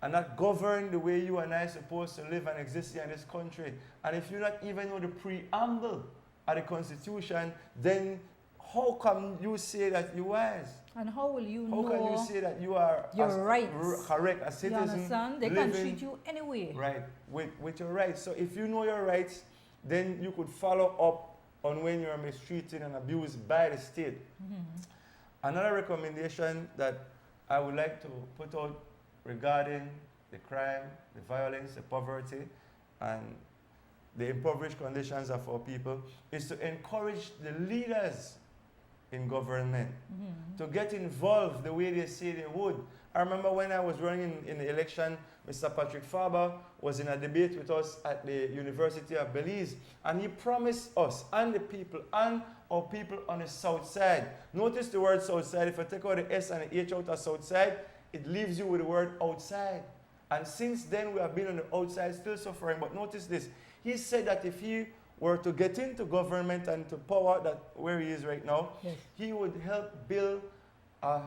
and that govern the way you and I are supposed to live and exist in this country. And if you not even know the preamble of the Constitution, then how come you say that you wise? And how will you How know can you say that you are your rights? correct, a You citizen? understand? They can living treat you anyway. right with your rights. So if you know your rights, then you could follow up on when you're mistreated and abused by the state. Another recommendation that I would like to put out regarding the crime, the violence, the poverty, and the impoverished conditions of our people is to encourage the leaders in government to get involved the way they say they would. I remember when I was running in the election, Mr. Patrick Faber was in a debate with us at the University of Belize, and he promised us and the people and our people on the south side. Notice the word south side. If I take out the S and the H out of south side, it leaves you with the word outside. And since then, we have been on the outside, still suffering. But notice this. He said that if he were to get into government and to power, that where he is right now, Yes. he would help build a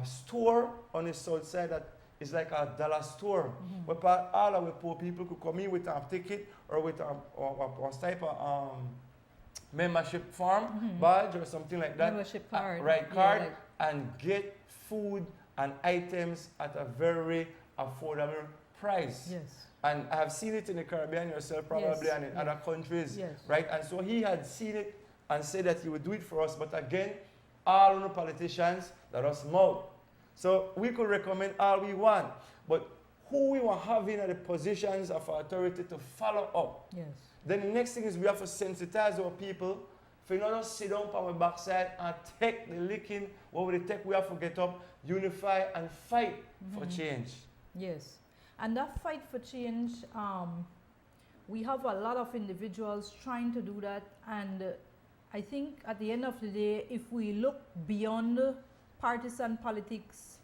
store on the south side that is like a dollar store, where all our poor people could come in with a ticket or with a type of membership form, badge or something like that. Membership card. Right, Yeah, card, like- and get food and items at a very affordable price. Yes. And I have seen it in the Caribbean yourself probably Yes, and in yes. other countries, Yes. right? And so he had seen it and said that he would do it for us. But again, all the politicians, let us mouth. So we could recommend all we want, but who we want having at the positions of authority to follow up. Yes. Then the next thing is we have to sensitize our people for not just sit down on the backside and take the licking. What we take, we have to get up, unify, and fight for change. Yes. And that fight for change, we have a lot of individuals trying to do that. And I think at the end of the day, if we look beyond partisan politics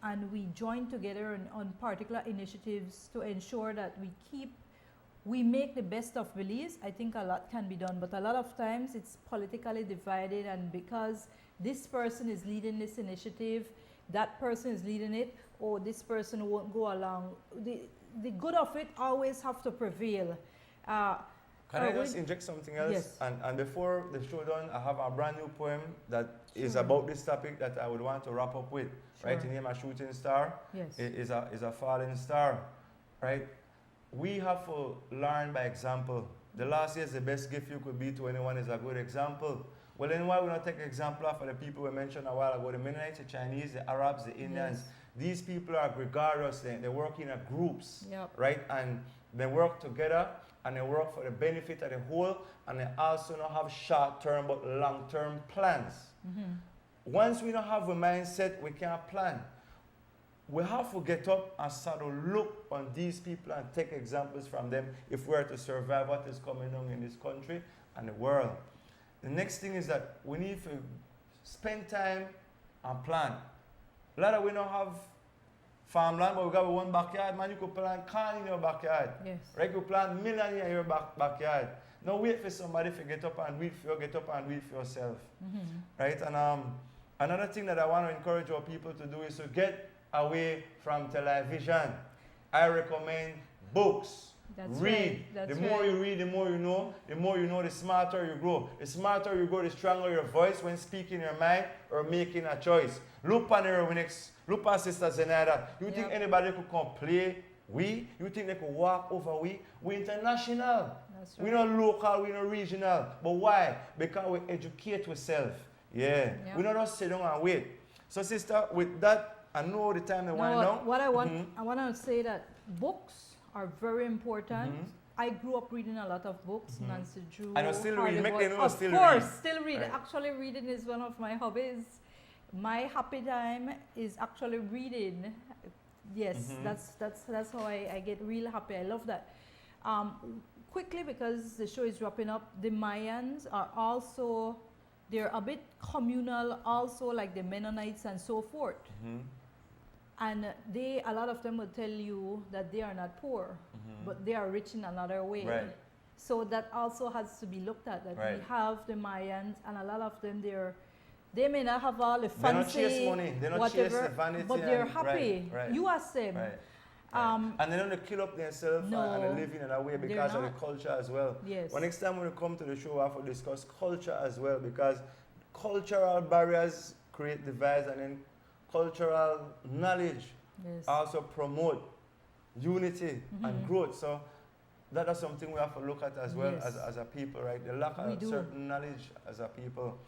and we join together on particular initiatives to ensure that we make the best of Belize, I think a lot can be done. But a lot of times it's politically divided, and because this person is leading this initiative, that person is leading it, or this person won't go along. The good of it always have to prevail. Can I just inject something else? Yes. And before the show done, I have a brand new poem that is about this topic that I would want to wrap up with. Right, the name a shooting star. Yes. It is a falling star. Right? We have to learn by example. The last year is the best gift you could be to anyone is a good example. Well, then why we not take example of the people we mentioned a while ago, the Mennonites, the Chinese, the Arabs, the Indians. Yes. These people are gregarious, they work in groups, Yep. right? And they work together and they work for the benefit of the whole, and they also not have short-term but long-term plans. Once we don't have a mindset, we can't plan. We have to get up and start to look on these people and take examples from them if we're to survive what is coming on in this country and the world. The next thing is that we need to spend time and plan. A lot of we don't have farmland, but we got one backyard. Man, you could plant corn in your backyard. Yes. Right? You could plant million in your backyard. Don't wait for somebody to get up and weed for you, get up and weed for yourself. Right? And another thing that I want to encourage our people to do is to get away from television. I recommend books. That's read. right. That's The more right. you read, the more you know. The more you know, the smarter you grow. The smarter you grow, the stronger your voice when speaking your mind or making a choice. Look on Erwin, look on Sister Zenaida. You think anybody could come play we? You think they could walk over we? We're international. That's We're not local, we're not regional. But why? Because we educate ourselves. Yeah. Yeah. We don't just sit down and wait. So sister, with that, I know the time they wind down. What I want to say that books are very important. I grew up reading a lot of books, Nancy Drew. And you still read, make them know Of still course, read. still read. Right. Actually, reading is one of my hobbies. My happy time is actually reading. Yes, that's how I get real happy. I love that. Quickly, because the show is wrapping up, the Mayans are also, they're a bit communal, also like the Mennonites and so forth. And a lot of them will tell you that they are not poor, but they are rich in another way. Right. So that also has to be looked at, that Right. we have the Mayans, and a lot of them, they may not have all the They don't fancy, chase money. They don't chase whatever, the vanity. but they're and- happy. Right, right, You ask them. right. Um, And they don't kill up themselves No, and they live in a way because of the not. culture as well. Yes. Well, next time when we come to the show, we have to discuss culture as well, because cultural barriers create divides, and then cultural knowledge Yes. also promote unity and growth. So that is something we have to look at as well Yes. as a people, right? The lack We of do. certain knowledge as a people.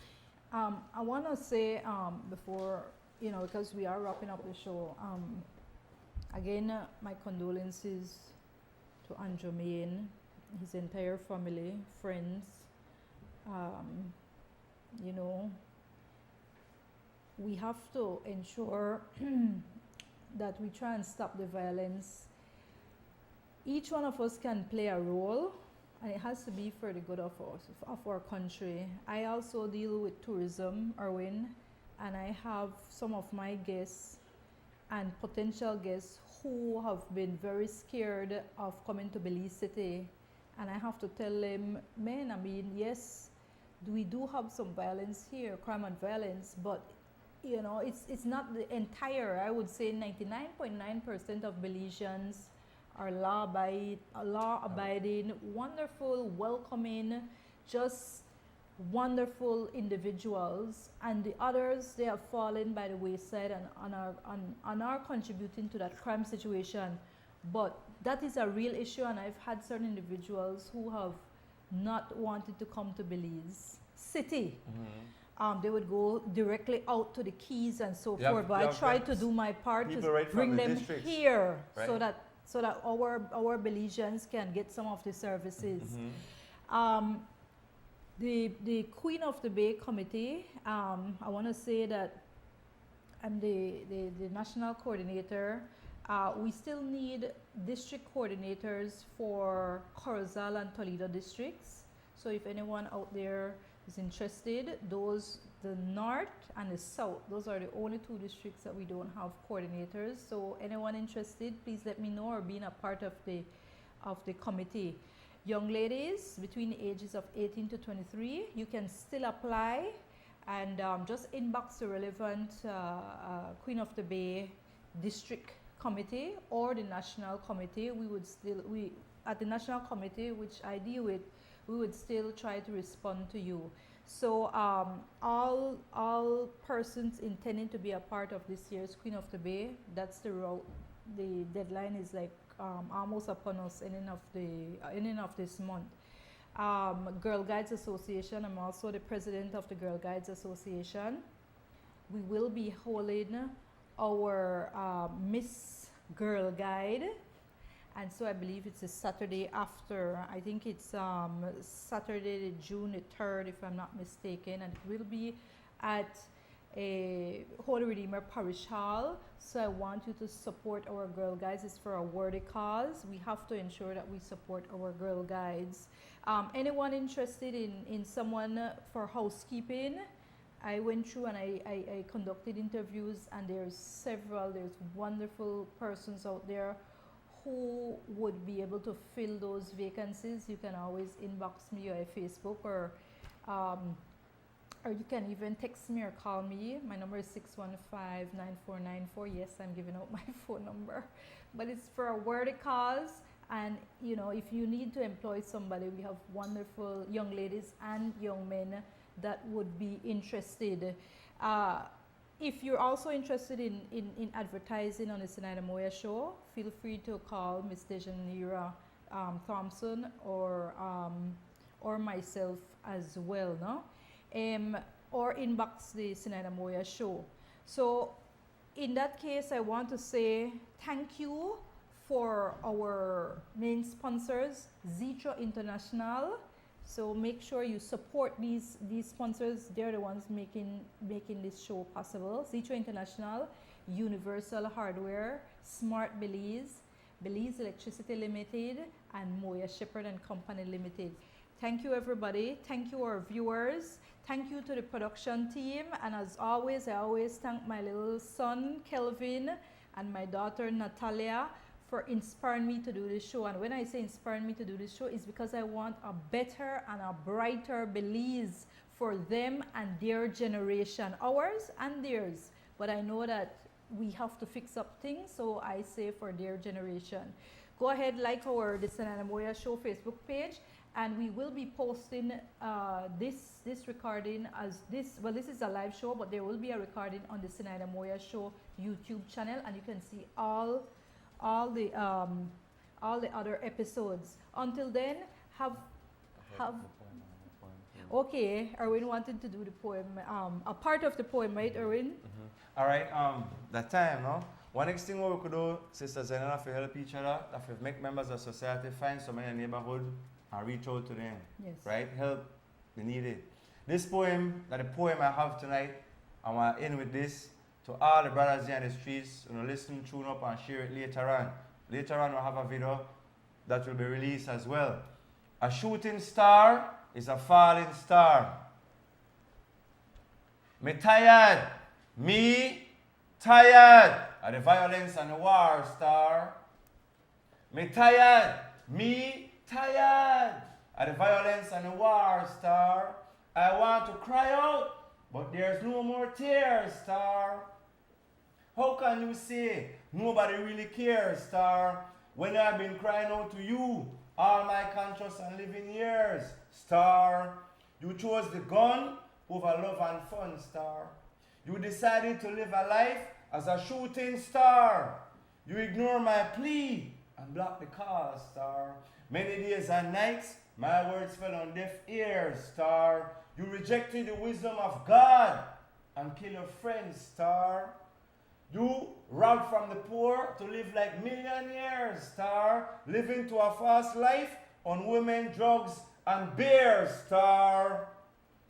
I want to say before, because we are wrapping up the show, again, my condolences to Andrew Main, his entire family, friends. We have to ensure that we try and stop the violence. Each one of us can play a role, and it has to be for the good of us, of our country. I also deal with tourism, Erwin, and I have some of my guests and potential guests who have been very scared of coming to Belize City. And I have to tell them, yes, we do have some violence here, crime and violence, but it's not the entire. I would say 99.9% of Belizeans are law-abiding, wonderful, welcoming, just wonderful individuals, and the others, they have fallen by the wayside and are contributing to that crime situation. But that is a real issue, and I've had certain individuals who have not wanted to come to Belize City. They would go directly out to the Keys and so You have- forth. But you I have tried to do my part people to right from bring the them districts, here, right? so that our Belizeans can get some of the services. The Queen of the Bay Committee, I want to say that I'm the national coordinator. We still need district coordinators for Corozal and Toledo districts. So if anyone out there is interested, the north and the south, those are the only two districts that we don't have coordinators. So anyone interested, please let me know, or being a part of the committee. Young ladies between the ages of 18 to 23, you can still apply, and just inbox the relevant Queen of the Bay district committee or the national committee. We at the national committee, which I deal with, we would still try to respond to you. So all persons intending to be a part of this year's Queen of the Bay, that's the route. The deadline is like almost upon us, ending of this month. Girl Guides Association, I'm also the president of the Girl Guides Association. We will be holding our Miss Girl Guide, and so I believe it's a Saturday after. I think it's Saturday, June the 3rd, if I'm not mistaken, and it will be at a Holy Redeemer Parish Hall. So I want you to support our Girl Guides. It's for a worthy cause. We have to ensure that we support our Girl Guides. Anyone interested in someone for housekeeping? I went through and I conducted interviews, and there's wonderful persons out there who would be able to fill those vacancies. You can always inbox me or Facebook, or you can even text me or call me. My number is 615-9494. Yes, I'm giving out my phone number, but it's for a worthy cause. And you know, if you need to employ somebody, we have wonderful young ladies and young men that would be interested. If you're also interested in advertising on the Zenaida Moya show, feel free to call Ms. Dejanira Thompson or myself as well, no? Or inbox the Zenaida Moya show. So in that case, I want to say thank you for our main sponsors, Zitro International. So make sure you support these sponsors. They're the ones making this show possible. Zitro International, Universal Hardware, Smart Belize, Belize Electricity Limited, and Moya Shepherd and Company Limited. Thank you, everybody. Thank you, our viewers. Thank you to the production team. And as always, I always thank my little son, Kelvin, and my daughter, Natalia, for inspiring me to do this show. And when I say inspiring me to do this show, it's because I want a better and a brighter Belize for them and their generation, ours and theirs. But I know that we have to fix up things, so I say for their generation. Go ahead, like our the Zenaida Moya Show Facebook page, and we will be posting this recording as this. Well, this is a live show, but there will be a recording on the Zenaida Moya Show YouTube channel, and you can see all the other episodes. Until then, have okay. Erwin wanted to do the poem, a part of the poem, right, Erwin? All right, that time, no? One next thing what we could do, Sister Zenaida, to help each other, that we make members of society, find someone in the neighborhood and reach out to them. Yes. Right? Help the needed. This poem, the poem I have tonight, I want to end with this. To all the brothers here in the streets, you know, listen, tune up, and share it later on. Later on, we'll have a video that will be released as well. A shooting star is a falling star. Me tired of the violence and the war, star. Me tired of the violence and the war, star. I want to cry out, but there's no more tears, star. How can you say nobody really cares, star, when I've been crying out to you all my conscious and living years, star? You chose the gun over love and fun, star. You decided to live a life as a shooting star. You ignore my plea and block the call, star. Many days and nights, my words fell on deaf ears, star. You rejected the wisdom of God and killed your friends, star. You robbed from the poor to live like millionaires, star. Living to a fast life on women, drugs, and beer, star.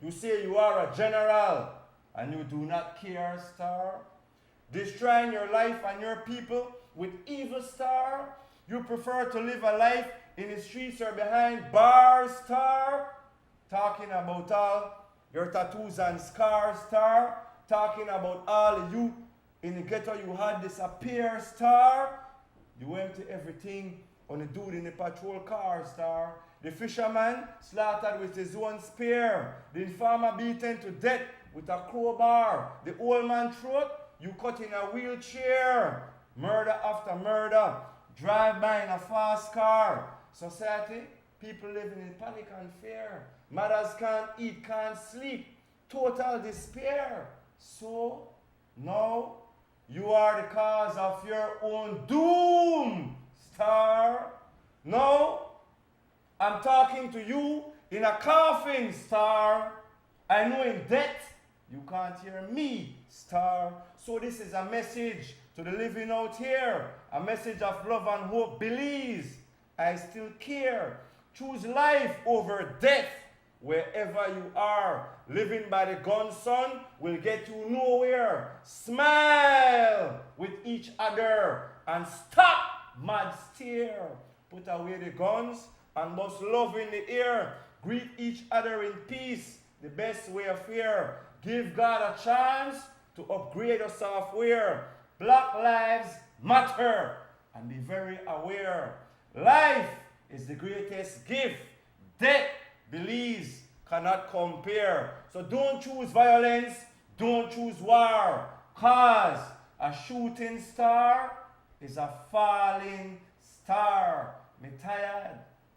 You say you are a general and you do not care, star. Destroying your life and your people with evil, star. You prefer to live a life in the streets or behind bars, star. Talking about all your tattoos and scars, star. Talking about all the youth in the ghetto you had disappear, star. You empty everything on the dude in the patrol car, star. The fisherman slaughtered with his own spear. The farmer beaten to death with a crowbar. The old man throat, you cut in a wheelchair. Murder after murder. Drive by in a fast car. Society, people living in panic and fear. Mothers can't eat, can't sleep. Total despair. So, now, you are the cause of your own doom, star. No, I'm talking to you in a coffin, star. I know in death you can't hear me, star. So this is a message to the living out here. A message of love and hope. Belize, I still care. Choose life over death wherever you are. Living by the gun, son, will get you nowhere. Smile with each other and stop mad stare. Put away the guns and bust love in the air. Greet each other in peace, the best way of fear. Give God a chance to upgrade your software. Black lives matter and be very aware. Life is the greatest gift. Death, Belize, cannot compare. So don't choose violence, don't choose war. Cause a shooting star is a falling star.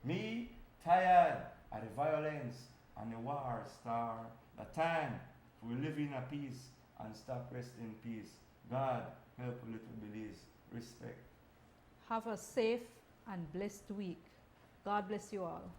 Me tired of the violence and the war, star. The time we live in a peace and stop rest in peace. God help little Belize. Respect. Have a safe and blessed week. God bless you all.